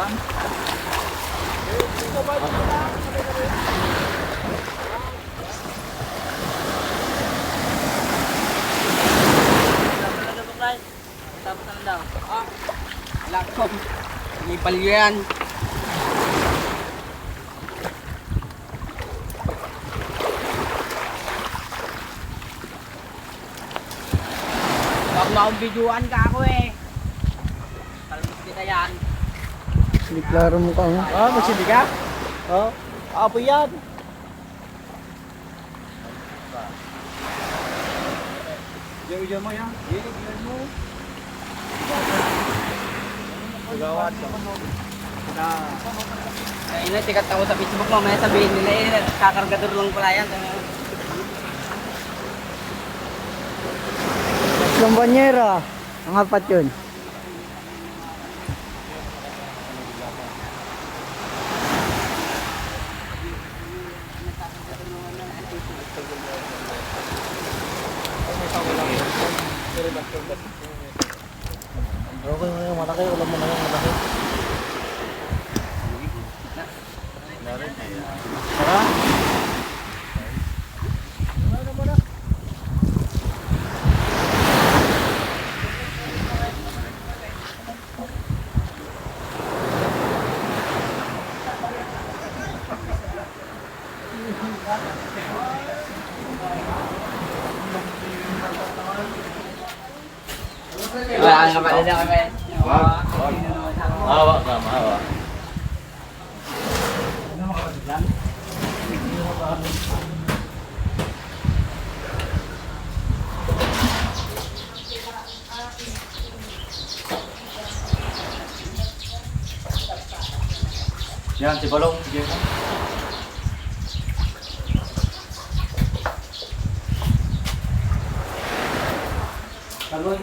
lang. Tapos ano daw? Laptop. May palyo yan. Huwag mo akong videoan ka ako eh. Talmos kita yan. Hindi klaro mo ka. Ah, magsindi ka? Oh, apo yan. Diyan mo yan. Diyan mo. Gawad ko. Ayun na, tikat ako sa Facebook mo. May sabihin nila eh, kakargador lang pala yan. Tatlong banyera. Ang apat yun. Okay mo yung malaki, ulam mo na yung malaki. Tara. Wala ka pala na kami. Mahawa ka, mahawa. Yan, si Balong. Sige. Bagoy,